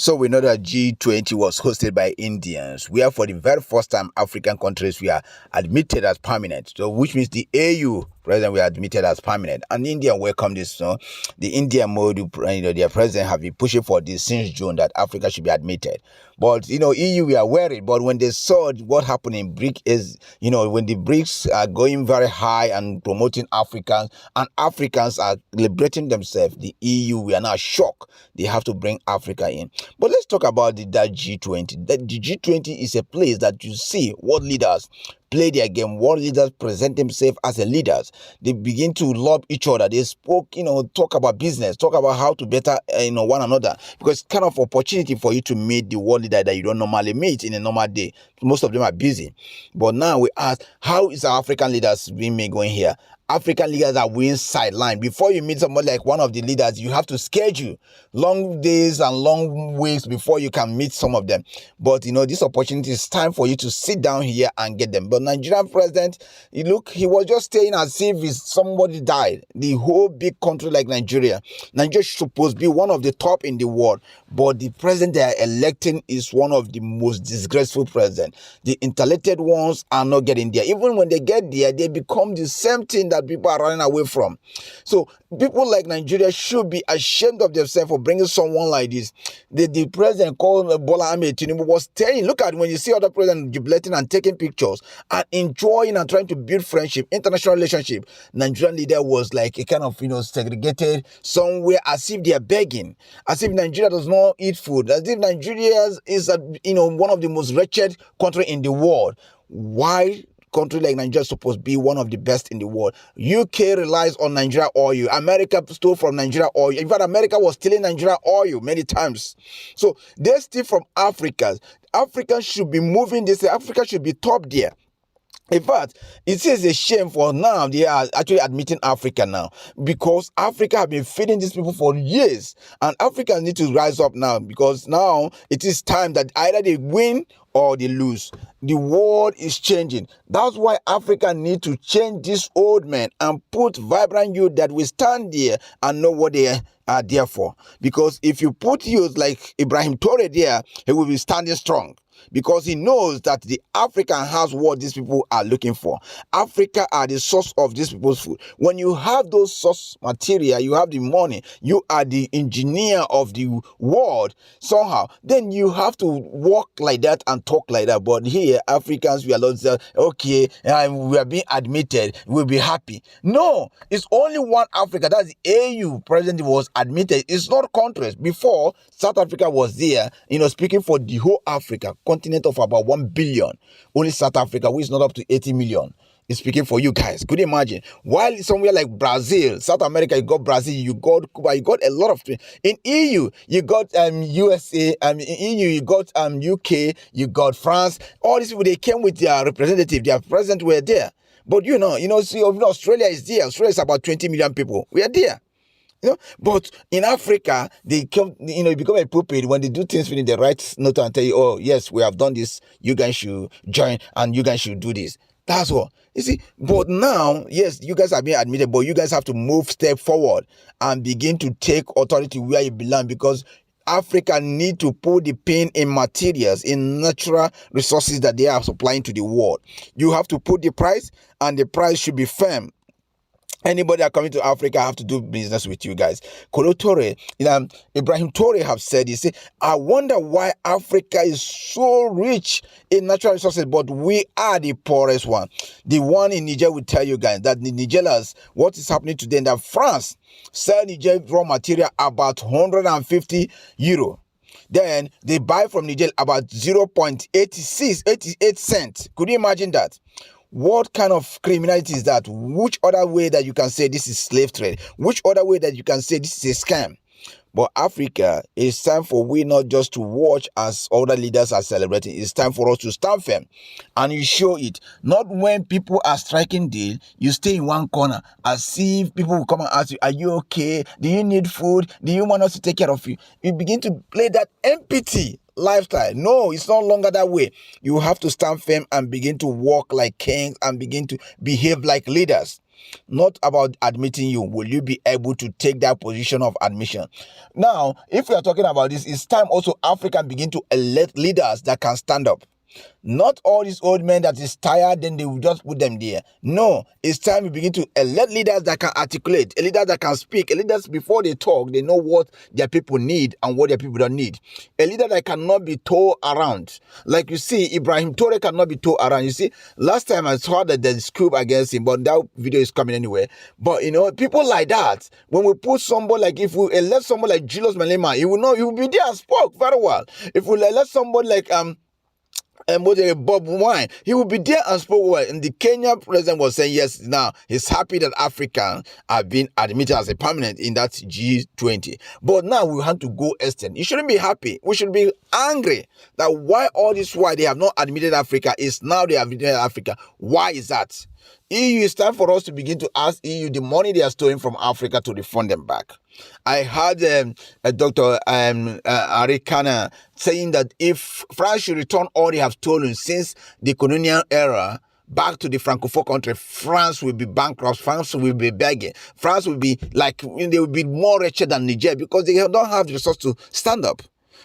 So we know that G20 was hosted by Indians, where for the very first time African countries were admitted as permanent. So which means the AU president were admitted as permanent, and India welcomed this. So the Indian Modi, their president, have been pushing for this since June that Africa should be admitted. But EU we are worried. But when they saw what happened in BRIC is, when the BRICS are going very high and promoting Africans, and Africans are liberating themselves, the EU we are now shocked. They have to bring Africa in. But let's talk about that G20. The G20 is a place that you see world leaders play their game. World leaders present themselves as a leaders. They begin to love each other. They spoke, talk about business, talk about how to better, one another. Because it's kind of opportunity for you to meet the world leader that you don't normally meet in a normal day. Most of them are busy. But now we ask, how is our African leaders being made going here? African leaders are winning sideline. Before you meet somebody like one of the leaders, you have to schedule long days and long weeks before you can meet some of them. But this opportunity is time for you to sit down here and get them. But Nigerian president, he was just staying as if somebody died. The whole big country like Nigeria is supposed to be one of the top in the world. But the president they are electing is one of the most disgraceful presidents. The intellectual ones are not getting there. Even when they get there, they become the same thing that people are running away from. So people like Nigeria should be ashamed of themselves for bringing someone like this. The president called Bola Ahmed Tinubu was saying, look at when you see other presidents jubilating and taking pictures and enjoying and trying to build friendship, international relationship. Nigerian leader was like a kind of segregated somewhere, as if they are begging, as if Nigeria does not eat food, as if Nigeria is one of the most wretched country in the world. Why? Country like Nigeria is supposed to be one of the best in the world. UK relies on Nigeria oil. America stole from Nigeria oil. In fact, America was stealing Nigeria oil many times. So they steal from Africa. Africans should be moving this. Africa should be top there. In fact, it is a shame for now they are actually admitting Africa now, because Africa have been feeding these people for years, and Africans need to rise up now, because now it is time that either they win or they lose. The world is changing. That's why Africa need to change this old man and put vibrant youth that will stand there and know what they are there for. Because if you put youth like Ibrahim Traore there, he will be standing strong, because he knows that the African has what these people are looking for. Africa are the source of these people's food. When you have those source material, you have the money, you are the engineer of the world somehow, then you have to walk like that and talk like that. But here, Africans, we are not okay, we are being admitted, we'll be happy. No, it's only one Africa. That's the AU president was admitted. It's not countries. Before, South Africa was there, speaking for the whole Africa continent of about 1 billion. Only South Africa, which is not up to 80 million, is speaking for you guys. Could you imagine? While somewhere like Brazil, South America, you got Brazil, you got Cuba, you got a lot of things. In EU, you got USA, in EU, you got UK, you got France. All these people, they came with their representative, their president were there. But see, Australia is there. Australia is about 20 million people. We are there. But in Africa, they come, become a puppet when they do things within the right note and tell you, oh, yes, we have done this. You guys should join and you guys should do this. That's all. You see, but now, yes, you guys are being admitted, but you guys have to move step forward and begin to take authority where you belong, because Africa need to put the pin in materials, in natural resources that they are supplying to the world. You have to put the price, and the price should be firm. Anybody that coming to Africa have to do business with you guys. Kolo Toure, Ibrahim Traore have said, he said, I wonder why Africa is so rich in natural resources, but we are the poorest one. The one in Niger will tell you guys that the Nigerians, what is happening today, in that France sell Niger raw material about 150 euro. Then they buy from Niger about 0.88 cents. Could you imagine that? What kind of criminality is that? Which other way that you can say this is slave trade? Which other way that you can say this is a scam? But Africa, it's time for we not just to watch as other leaders are celebrating. It's time for us to stand firm, and you show it. Not when people are striking deal, you stay in one corner as if people will come and ask you, are you okay? Do you need food? Do you want us to take care of you? You begin to play that empathy lifestyle. No, it's no longer that way. You have to stand firm and begin to walk like kings and begin to behave like leaders. not about admitting you. Will you be able to take that position of admission? Now, if we are talking about this, it's time also Africa begin to elect leaders that can stand up. Not all these old men that is tired, then they will just put them there. No, it's time we begin to elect leaders that can articulate, a leader that can speak, a leaders before they talk, they know what their people need and what their people don't need. A leader that cannot be towed around. Like you see, Ibrahim Traore cannot be towed around. You see, last time I saw that there's scoop against him, but that video is coming anyway. But people like that, when we put somebody like, if we elect somebody like Julius Malema, he will be there and spoke very well. If we elect somebody like and Bob Wine, he will be there and spoke well. And the Kenya president was saying yes, now he's happy that Africans have been admitted as a permanent in that G20. But now we have to go extend. You shouldn't be happy. We should be angry that why all this while they have not admitted Africa is now they have admitted Africa. Why is that? EU, it's time for us to begin to ask EU the money they are stealing from Africa to refund them back. I heard Dr. Arikana saying that if France should return all they have stolen since the colonial era back to the Francophone country, France will be bankrupt, France will be begging, France will be like, they will be more wretched than Niger because they don't have the resource to stand up.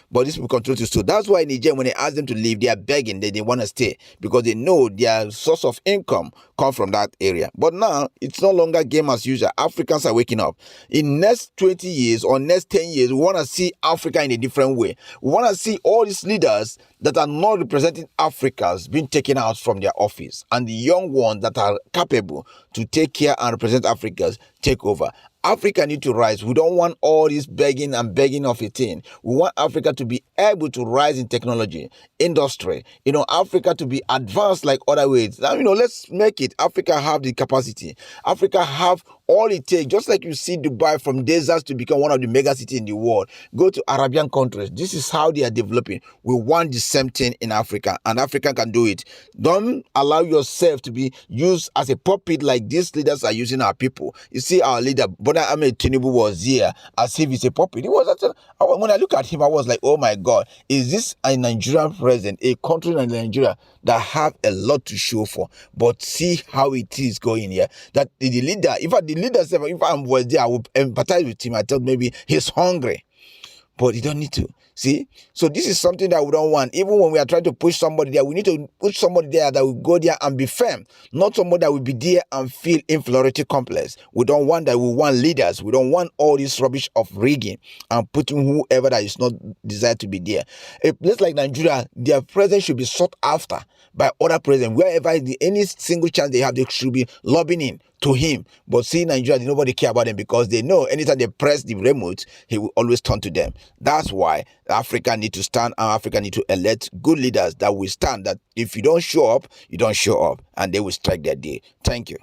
But these people continue to steal. That's why Niger, when they ask them to leave, they are begging that they want to stay because they know their source of income comes from that area. But now, it's no longer game as usual. Africans are waking up. In next 20 years or next 10 years, we want to see Africa in a different way. We want to see all these leaders that are not representing Africans being taken out from their office and the young ones that are capable to take care and represent Africans take over. Africa need to rise. We don't want all this begging and begging of a thing. We want Africa to be able to rise in technology, industry. Africa to be advanced like other ways. Now, let's make it. Africa have the capacity. Africa have all it takes. Just like you see Dubai from deserts to become one of the mega cities in the world. Go to Arabian countries. This is how they are developing. We want the same thing in Africa, and Africa can do it. Don't allow yourself to be used as a puppet like these leaders are using our people. You see, our leader, Bola Ahmed Tinubu, was here as if he's a puppet. He was when I look at him, I was like, oh my God, is this a Nigerian president, a country like Nigeria that have a lot to show for? But see how it is going here. That the leader, if I was there, I would empathize with him. I thought maybe he's hungry. But you don't need to. See? So this is something that we don't want. Even when we are trying to push somebody there, we need to put somebody there that will go there and be firm. Not somebody that will be there and feel inferiority complex. We don't want that. We want leaders. We don't want all this rubbish of rigging and putting whoever that is not desired to be there. A place like Nigeria, their presence should be sought after by other presidents. Wherever any single chance they have, they should be lobbying in to him. But see, Nigeria, nobody care about them because they know anytime they press the remote, he will always turn to them. That's why Africa need to stand, and Africa need to elect good leaders that will stand, that if you don't show up, you don't show up, and they will strike their day. Thank you.